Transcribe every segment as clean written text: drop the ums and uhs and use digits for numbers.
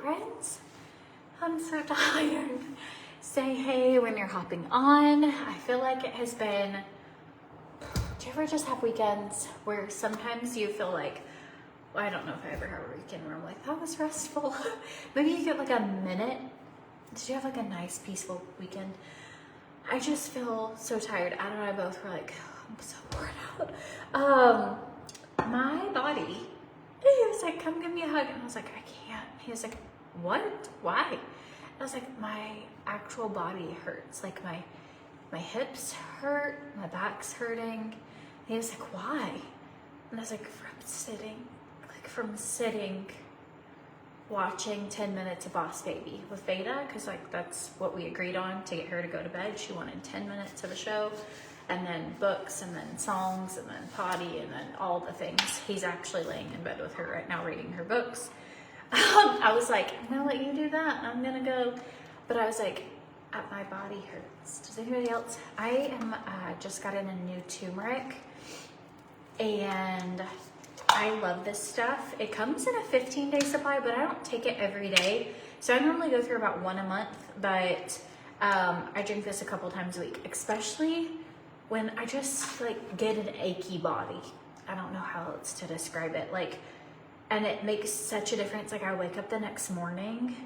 friends. I'm so tired. Say hey when you're hopping on. I feel like it has been, do you ever just have weekends where sometimes you feel like, well, I don't know if I ever have a weekend where I'm like, that was restful. Maybe you get like a minute. Did you have like a nice peaceful weekend? I just feel so tired. Adam and I both were like, I'm so worn out. My body, he was like, come give me a hug. And I was like, I can't. He was like, what? Why? And I was like, my actual body hurts. Like my hips hurt, my back's hurting. And he was like, why? And I was like, from sitting, watching 10 minutes of Boss Baby with Veda, because like that's what we agreed on to get her to go to bed. She wanted 10 minutes of a show, and then books, and then songs, and then potty, and then all the things. He's actually laying in bed with her right now reading her books. I was like, I'm gonna let you do that. I'm gonna go. But I was like, my body hurts. Does anybody else? I am just got in a new turmeric, and I love this stuff. It comes in a 15-day supply, but I don't take it every day. So I normally go through about one a month, but I drink this a couple times a week, especially when I just like get an achy body. I don't know how else to describe it. Like, and it makes such a difference. Like I wake up the next morning,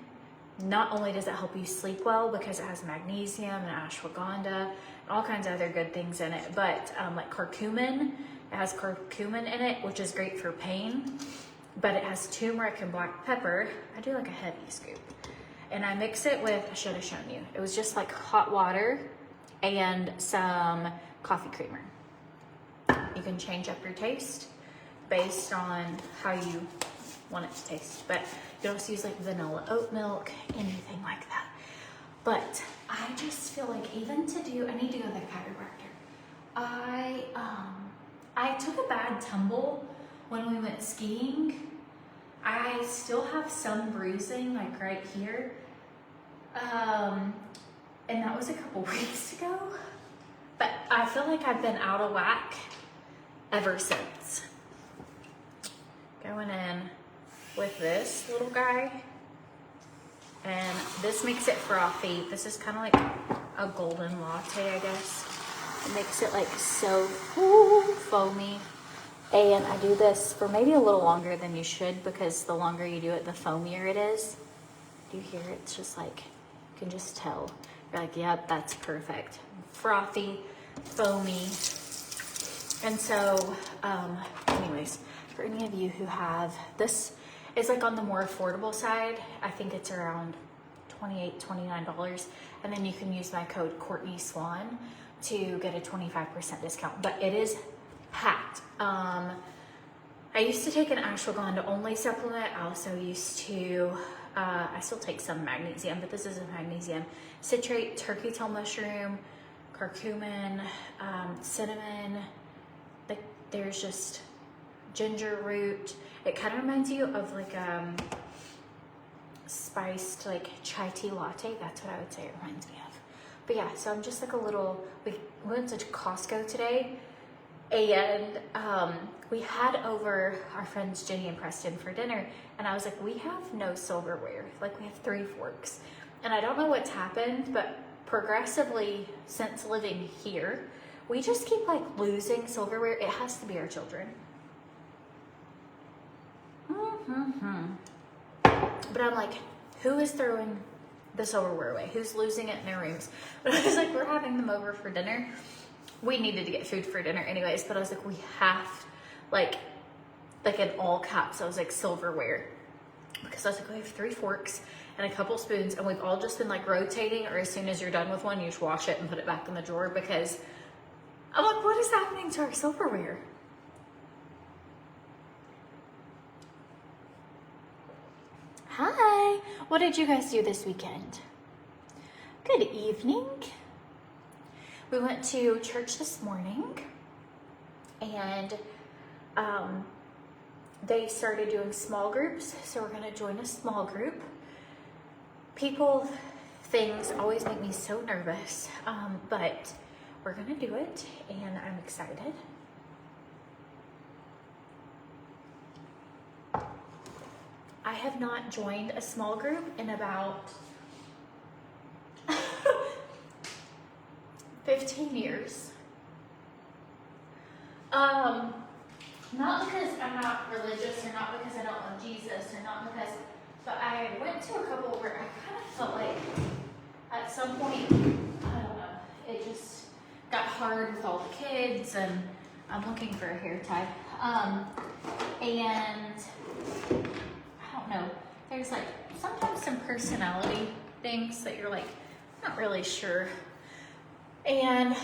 not only does it help you sleep well because it has magnesium and ashwagandha and all kinds of other good things in it, but like curcumin, it has curcumin in it, which is great for pain, but it has turmeric and black pepper. I do like a heavy scoop, and I mix it with, I should have shown you, it was just like hot water and some coffee creamer. You can change up your taste based on how you want it to taste, but you can also use like vanilla oat milk, anything like that. But I just feel like I need to go to the chiropractor. I took a bad tumble when we went skiing. I still have some bruising like right here. And that was a couple weeks ago. But I feel like I've been out of whack ever since. Going in with this little guy. And this makes it frothy. This is kind of like a golden latte, I guess. It makes it like so foamy. And I do this for maybe a little longer than you should, because the longer you do it, the foamier it is. Do you hear it? It's just like, you can just tell. You're like, yep, that's perfect. Frothy, foamy. And so, anyways, for any of you who have, this is like on the more affordable side. I think it's around $28, $29. And then you can use my code Courtney Swan to get a 25% discount, but it is packed. I used to take an ashwagandha only supplement. I also used to, I still take some magnesium, but this isn't magnesium. Citrate, turkey tail mushroom, curcumin, cinnamon. There's just ginger root. It kind of reminds you of like spiced like chai tea latte. That's what I would say it reminds me of. But yeah, so I'm just like we went to Costco today, and we had over our friends Jenny and Preston for dinner, and I was like, we have no silverware. Like, we have 3 forks. And I don't know what's happened, but progressively since living here, we just keep like losing silverware. It has to be our children. But I'm like, who is throwing the silverware away? Who's losing it in their rooms? But I was like, we're having them over for dinner. We needed to get food for dinner anyways, but I was like, we have, like in all caps, I was like, silverware. Because I was like, we have 3 forks and a couple spoons, and we've all just been like rotating, or as soon as you're done with one, you just wash it and put it back in the drawer, because I'm like, what is happening to our silverware? Hi, what did you guys do this weekend? Good evening. We went to church this morning, and they started doing small groups, so we're gonna join a small group. Things always make me so nervous, but we're gonna do it, and I'm excited. I have not joined a small group in about 15 years. Not because I'm not religious, or not because I don't love Jesus, or not because, but I went to a couple where I kind of felt like at some point, I don't know, it just got hard with all the kids, and I'm looking for a hair tie. And I don't know, there's like sometimes some personality things that you're like, not really sure. And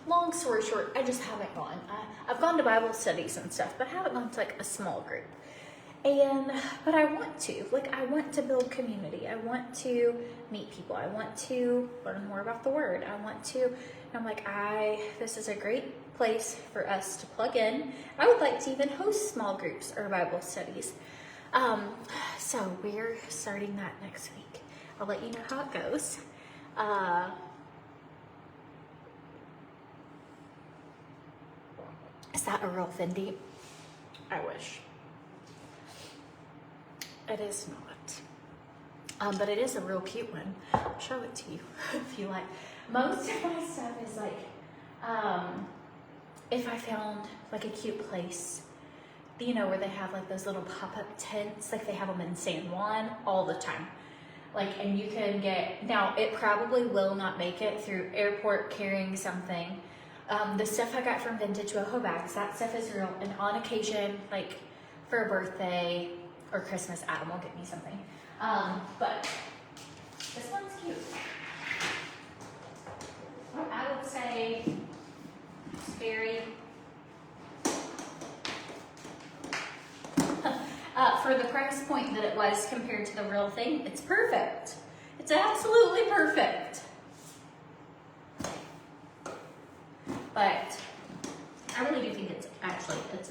long story short, I just haven't gone. I've gone to Bible studies and stuff, but I haven't gone to like a small group. But I want to. Like, I want to build community. I want to meet people. I want to learn more about the Word. I want to, and I'm like, this is a great place for us to plug in. I would like to even host small groups or Bible studies. So we're starting that next week. I'll let you know how it goes. Is that a real Fendi? I wish. It is not. But it is a real cute one. I'll show it to you if you like. Most of my stuff is like, if I found like a cute place, you know, where they have like those little pop-up tents, like they have them in San Juan all the time. Like, and you can get, now it probably will not make it through airport carrying something. The stuff I got from Vintage Boho Bags, that stuff is real. And on occasion, like for a birthday or Christmas, Adam will get me something. But this one's cute. I would say it's very, for the price point that it was compared to the real thing, it's perfect. It's absolutely perfect. But I really do think it's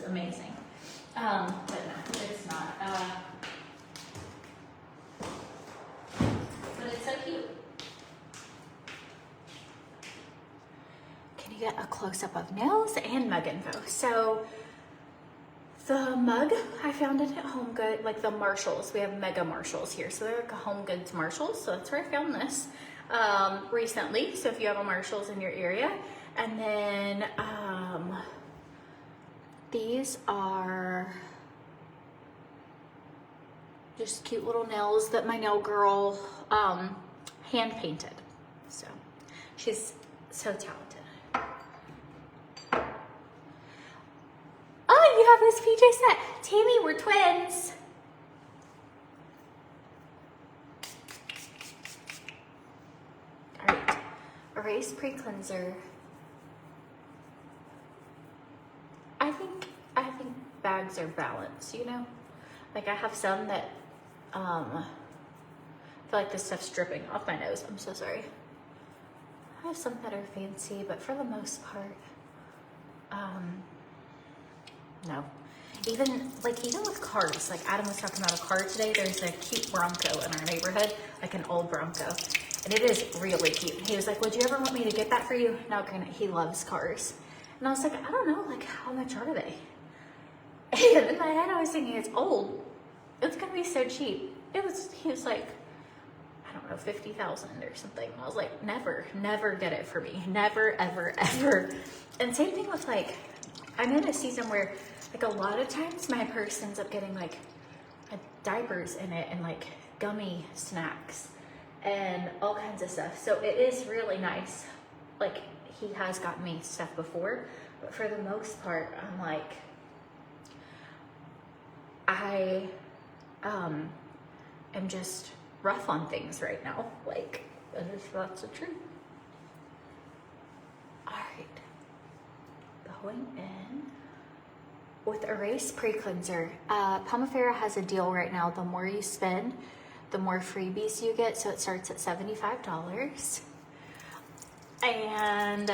amazing. But no, it's not. But it's so cute. Can you get a close-up of nails and mug info? So the mug, I found it at Home Goods, like the Marshalls. We have Mega Marshalls here. So they're like a Home Goods Marshalls. So that's where I found this recently. So if you have a Marshalls in your area. And then these are just cute little nails that my nail girl hand painted. So she's so talented. Oh, you have this PJ set. Tammy, we're twins. All right, Erase Pre-Cleanser. I think bags are balanced, you know? Like I have some that I feel like this stuff's dripping off my nose. I'm so sorry. I have some that are fancy, but for the most part, no. Even with cars, like Adam was talking about a car today. There's a cute Bronco in our neighborhood, like an old Bronco, and it is really cute. He was like, "Would you ever want me to get that for you?" Now, granted, he loves cars. And I was like, I don't know, like, how much are they? And in my head, I was thinking, it's old. It's gonna be so cheap. He was like, I don't know, 50,000 or something. And I was like, never get it for me. Never, ever, ever. And same thing with like, I'm in a season where like a lot of times my purse ends up getting like diapers in it and like gummy snacks and all kinds of stuff. So it is really nice. Like, he has gotten me stuff before, but for the most part, I'm like, I am just rough on things right now. Like, that's the truth. All right, going in with Erase Pre-Cleanser. Pomifera has a deal right now. The more you spend, the more freebies you get. So it starts at $75. And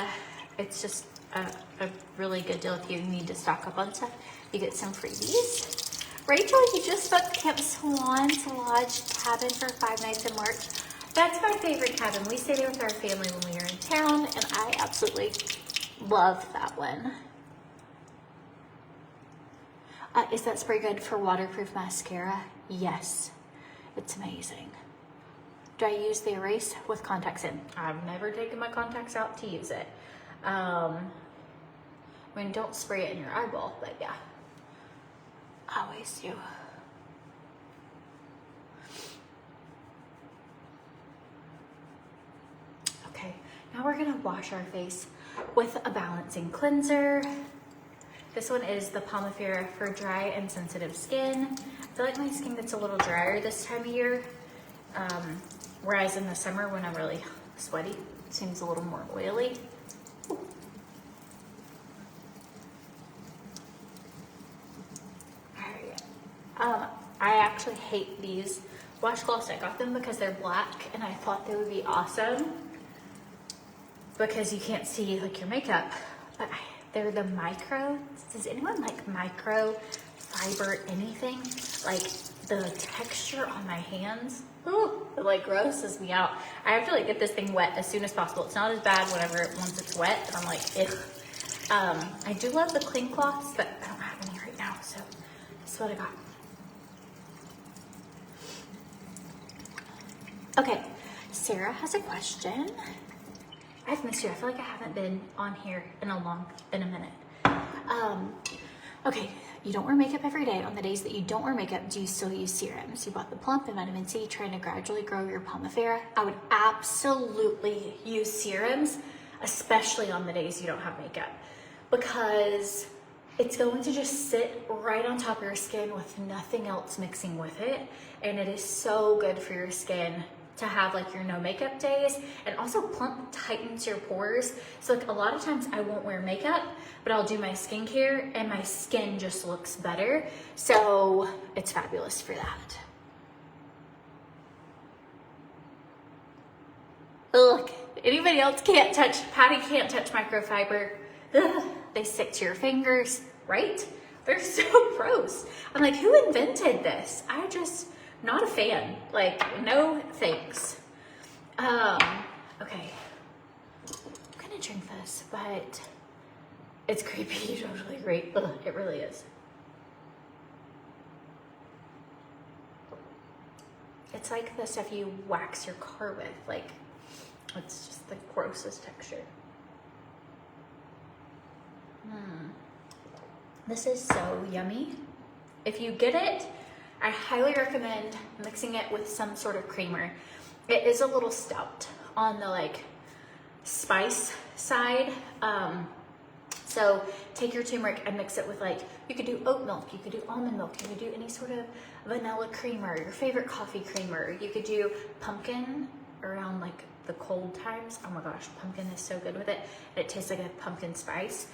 it's just a really good deal if you need to stock up on stuff. You get some freebies. Rachel, you just booked Camp Swan's Lodge cabin for 5 nights in March. That's my favorite cabin. We stayed there with our family when we were in town, and I absolutely love that one. Is that spray good for waterproof mascara? Yes. It's amazing. Do I use the erase with contacts in? I've never taken my contacts out to use it. I mean, don't spray it in your eyeball, but yeah. Always do. Okay, now we're gonna wash our face with a balancing cleanser. This one is the Pomifera for dry and sensitive skin. I feel like my skin gets a little drier this time of year, whereas in the summer when I'm really sweaty, it seems a little more oily. Ooh. I actually hate these washcloths. I got them because they're black and I thought they would be awesome because you can't see like your makeup, but they're the micro. Does anyone like micro fiber anything? Like the texture on my hands, ooh, it like grosses me out. I have to like get this thing wet as soon as possible. It's not as bad once it's wet, but I'm like, ew. I do love the clean cloths, but I don't have any right now, so that's what I got. Okay, Sarah has a question. I've missed you. I feel like I haven't been on here in a minute. Okay, you don't wear makeup every day. On the days that you don't wear makeup, do you still use serums? You bought the Plump and Vitamin C, trying to gradually grow your Pomifera. I would absolutely use serums, especially on the days you don't have makeup, because it's going to just sit right on top of your skin with nothing else mixing with it. And it is so good for your skin to have like your no makeup days. And also Plump tightens your pores. So like a lot of times I won't wear makeup, but I'll do my skincare and my skin just looks better. So it's fabulous for that. Look, anybody else can't touch, Patty can't touch microfiber. Ugh, they stick to your fingers, right? They're so gross. I'm like, who invented this? I just, not a fan. Like, no thanks. Okay. I'm gonna drink this, but it's creepy. You totally agree. Ugh, it really is. It's like the stuff you wax your car with. Like, it's just the grossest texture. This is so yummy. If you get it, I highly recommend mixing it with some sort of creamer. It is a little stout on the like spice side. So take your turmeric and mix it with like, you could do oat milk, you could do almond milk, you could do any sort of vanilla creamer, your favorite coffee creamer. You could do pumpkin around like the cold times. Oh my gosh, pumpkin is so good with it. It tastes like a pumpkin spice.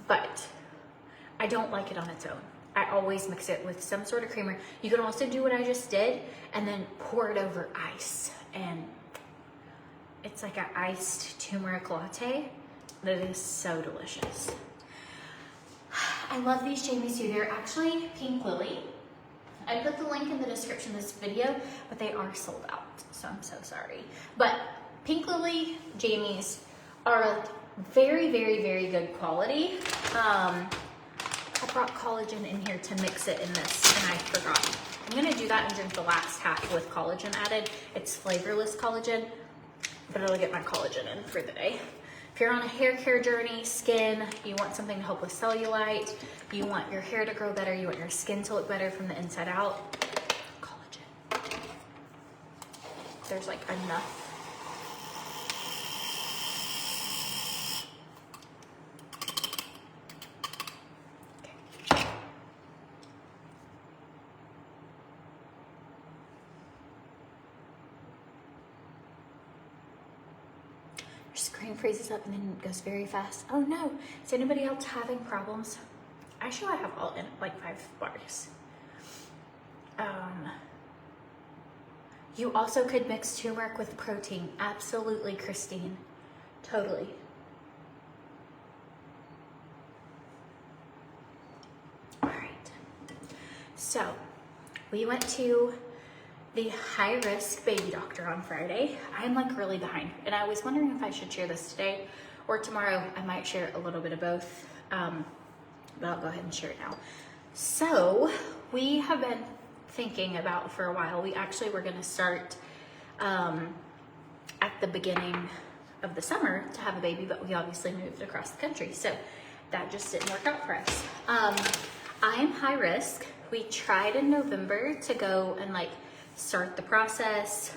But I don't like it on its own. I always mix it with some sort of creamer. You can also do what I just did and then pour it over ice. And it's like an iced turmeric latte that is so delicious. I love these Jamie's too. They're actually Pink Lily. I put the link in the description of this video, but they are sold out, so I'm so sorry. But Pink Lily Jamie's are very, very, very good quality. I brought collagen in here to mix it in this, and I forgot. I'm gonna do that and drink the last half with collagen added. It's flavorless collagen, but it'll get my collagen in for the day. If you're on a hair care journey, skin, you want something to help with cellulite, you want your hair to grow better, you want your skin to look better from the inside out, collagen. There's like enough. Screen freezes up and then goes very fast. Oh no, is anybody else having problems? Actually, I have all in like 5 bars. You also could mix turmeric with protein. Absolutely, Christine. Totally. All right. So we went to the high-risk baby doctor on Friday. I'm like really behind, and I was wondering if I should share this today or tomorrow. I might share a little bit of both, but I'll go ahead and share it now. So we have been thinking about for a while. We actually were gonna start at the beginning of the summer to have a baby, but we obviously moved across the country, so that just didn't work out for us. I am high risk. We tried in November to go and like start the process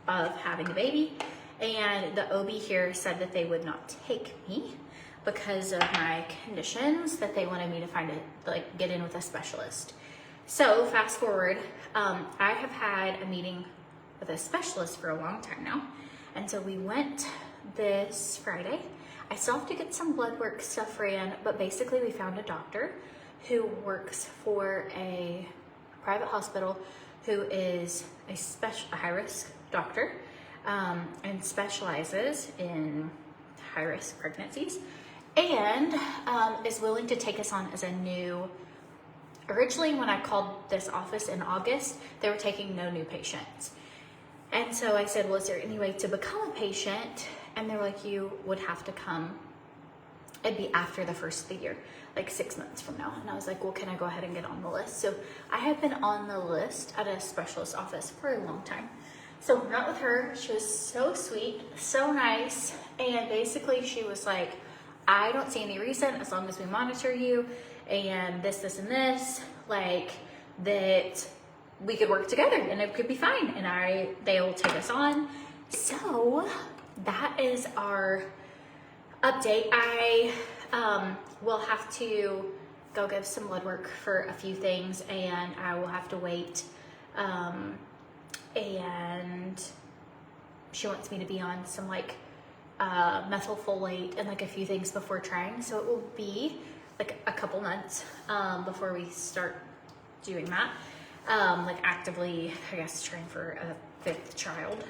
of having a baby, and the OB here said that they would not take me because of my conditions, that they wanted me to find a, like, get in with a specialist. So fast forward, I have had a meeting with a specialist for a long time now. And so we went this Friday. I still have to get some blood work stuff ran, but basically we found a doctor who works for a private hospital who is a high-risk doctor and specializes in high-risk pregnancies, and is willing to take us on as a new. Originally, when I called this office in August, they were taking no new patients. And so I said, well, is there any way to become a patient? And they were like, you would have to come. It'd be after the first of the year, like 6 months from now. And I was like, well, can I go ahead and get on the list? So I have been on the list at a specialist office for a long time. So I met with her. She was so sweet, so nice. And basically she was like, I don't see any reason, as long as we monitor you and this, and this, like, that we could work together and it could be fine. And they will take us on. So that is our update. I will have to go give some blood work for a few things, and I will have to wait. And she wants me to be on some like methylfolate and like a few things before trying. So it will be like a couple months before we start doing that. Like actively, I guess, trying for a 5th child,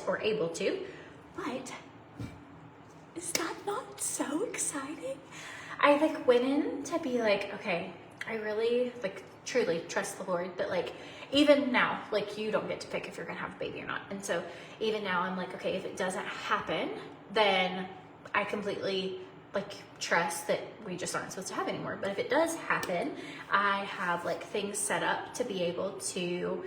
or able to, but is that not so exciting? I like went in to be like, okay, I really like truly trust the Lord, but like even now, like you don't get to pick if you're gonna have a baby or not. And so even now I'm like, okay, if it doesn't happen, then I completely like trust that we just aren't supposed to have anymore. But if it does happen, I have like things set up to be able to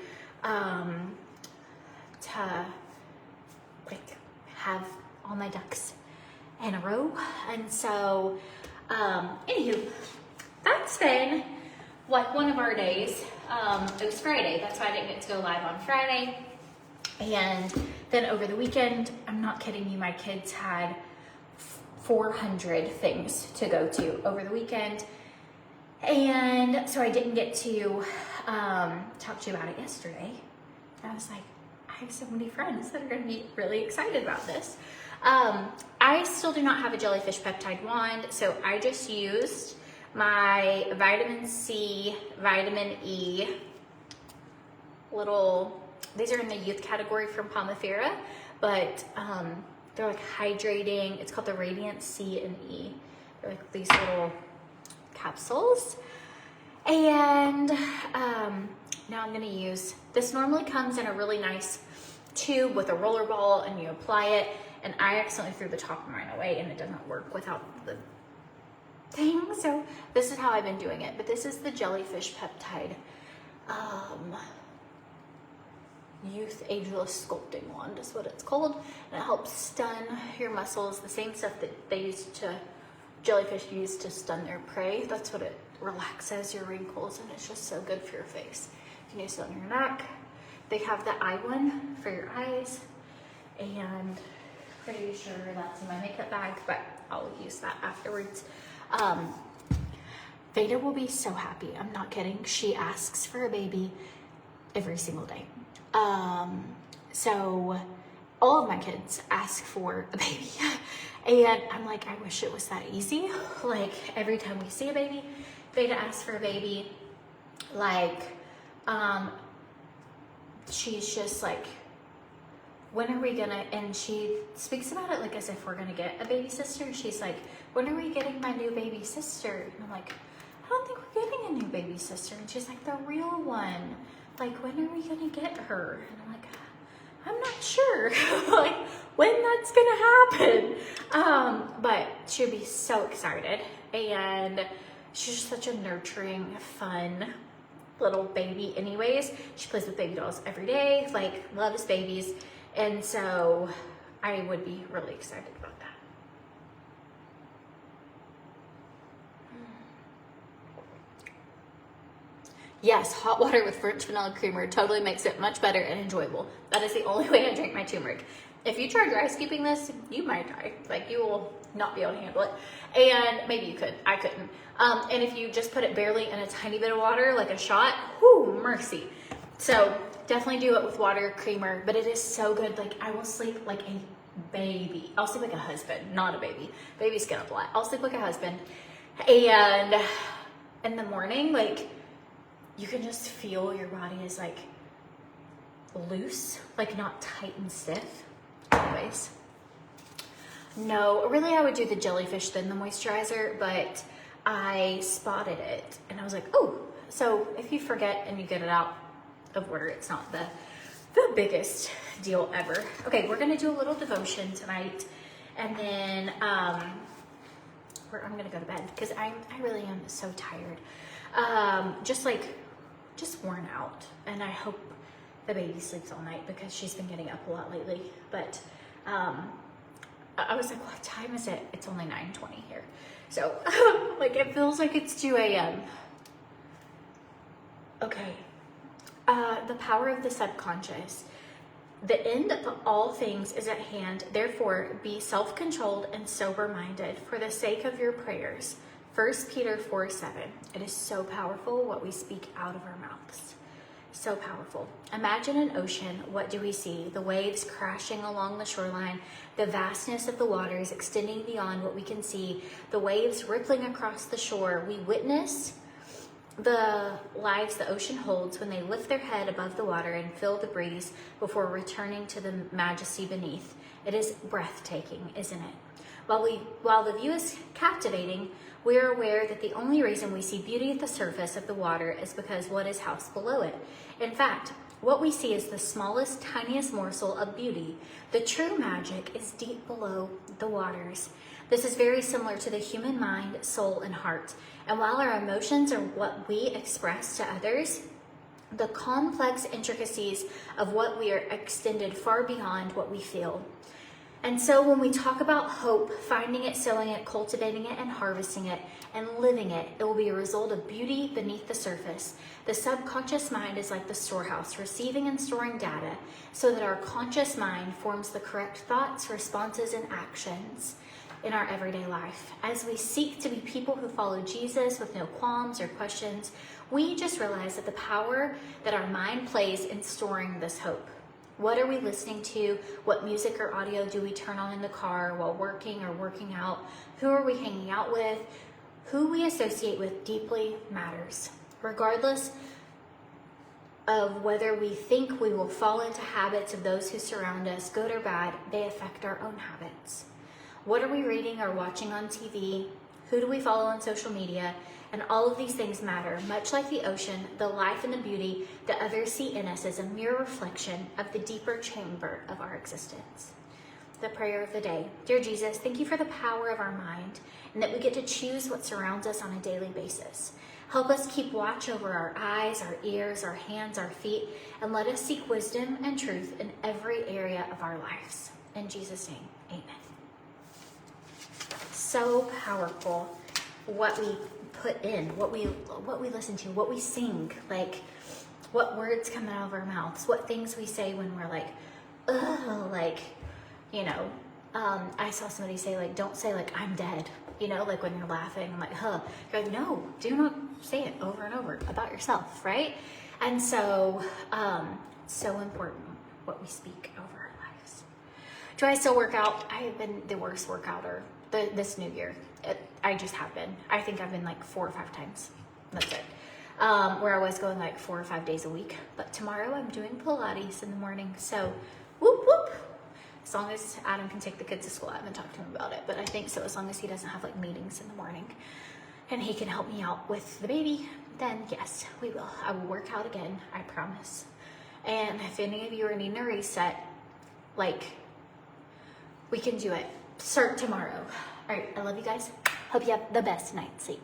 like have all my ducks in a row. And so anywho, that's been like one of our days. It was Friday, that's why I didn't get to go live on Friday. And then over the weekend, I'm not kidding you, my kids had 400 things to go to over the weekend. And so I didn't get to talk to you about it yesterday. I was like, I have so many friends that are gonna be really excited about this. I still do not have a jellyfish peptide wand, so I just used my vitamin C, vitamin E, these are in the youth category from Pomifera, but they're like hydrating. It's called the Radiant C and E. They're like these little capsules. And now I'm gonna use, this normally comes in a really nice tube with a roller ball and you apply it, and I accidentally threw the top of mine away and it doesn't work without the thing. So this is how I've been doing it, but this is the jellyfish peptide youth ageless sculpting wand is what it's called, and it helps stun your muscles, the same stuff that jellyfish use to stun their prey. That's what it relaxes your wrinkles, and it's just so good for your face. You can use it on your neck. They have the eye one for your eyes, and pretty sure that's in my makeup bag, but I'll use that afterwards. Veda will be so happy. I'm not kidding. She asks for a baby every single day. So all of my kids ask for a baby. And I'm like, I wish it was that easy. Like every time we see a baby, Veda asks for a baby. Like, she's just like, when are we gonna, and she speaks about it like as if we're gonna get a baby sister. She's like, when are we getting my new baby sister? And I'm like, I don't think we're getting a new baby sister. And she's like, the real one. Like, when are we gonna get her? And I'm like, I'm not sure like when that's gonna happen. But she'll be so excited, and she's just such a nurturing, fun little baby anyways. She plays with baby dolls every day, like loves babies. And so I would be really excited about that. Yes, hot water with French vanilla creamer totally makes it much better and enjoyable. That is the only way I drink my turmeric. If you try dry scooping this, you might die. Like, you will not be able to handle it. And maybe you could, I couldn't. And if you just put it barely in a tiny bit of water, like a shot, whoo, mercy. So definitely do it with water, creamer, but it is so good. Like, I will sleep like a baby. I'll sleep like a husband, not a baby. Babies get up a lot. I'll sleep like a husband. And in the morning, like, you can just feel your body is like loose, like not tight and stiff. Anyways, no, really I would do the jellyfish then the moisturizer, but I spotted it and I was like, oh, so if you forget and you get it out of order, it's not the biggest deal ever. Okay, we're gonna do a little devotion tonight, and then I'm gonna go to bed because I really am so tired. Just worn out, and I hope the baby sleeps all night because she's been getting up a lot lately. But I was like, what time is it? It's only 9:20 here. So like, it feels like it's 2 a.m. Okay. The power of the subconscious. The end of all things is at hand. Therefore, be self-controlled and sober-minded for the sake of your prayers. 1 Peter 4:7. It is so powerful what we speak out of our mouths. So powerful. Imagine an ocean. What do we see? The waves crashing along the shoreline, the vastness of the waters extending beyond what we can see, the waves rippling across the shore. We witness the lives the ocean holds when they lift their head above the water and feel the breeze before returning to the majesty beneath. It is breathtaking, isn't it? While the view is captivating, we are aware that the only reason we see beauty at the surface of the water is because what is housed below it. In fact, what we see is the smallest, tiniest morsel of beauty. The true magic is deep below the waters. This is very similar to the human mind, soul, and heart. And while our emotions are what we express to others, the complex intricacies of what we are extended far beyond what we feel. And so when we talk about hope, finding it, sowing it, cultivating it, and harvesting it, and living it, it will be a result of beauty beneath the surface. The subconscious mind is like the storehouse, receiving and storing data so that our conscious mind forms the correct thoughts, responses, and actions in our everyday life. As we seek to be people who follow Jesus with no qualms or questions, we just realize that the power that our mind plays in storing this hope. What are we listening to? What music or audio do we turn on in the car while working or working out? Who are we hanging out with? Who we associate with deeply matters. Regardless of whether we think we will fall into habits of those who surround us, good or bad, they affect our own habits. What are we reading or watching on TV? Who do we follow on social media? And all of these things matter. Much like the ocean, the life and the beauty that others see in us is a mere reflection of the deeper chamber of our existence. The prayer of the day. Dear Jesus, thank you for the power of our mind and that we get to choose what surrounds us on a daily basis. Help us keep watch over our eyes, our ears, our hands, our feet, and let us seek wisdom and truth in every area of our lives. In Jesus' name, amen. So powerful what we put in, what we listen to, what we sing, like what words come out of our mouths, what things we say when we're like, ugh, like, you know, I saw somebody say, like, don't say, like, I'm dead, you know, like when you're laughing, I'm like, huh. You're like, no, do not say it over and over about yourself, right? And so, so important what we speak over our lives. Do I still work out? I have been the worst workouter this new year. I just have been. I think I've been like 4 or 5 times. That's it. Where I was going like 4 or 5 days a week. But tomorrow I'm doing Pilates in the morning. So, whoop, whoop. As long as Adam can take the kids to school. I haven't talked to him about it, but I think so. As long as he doesn't have like meetings in the morning and he can help me out with the baby, then yes, we will. I will work out again. I promise. And if any of you are needing a reset, like, we can do it. Start tomorrow. All right, I love you guys. Hope you have the best night's sleep.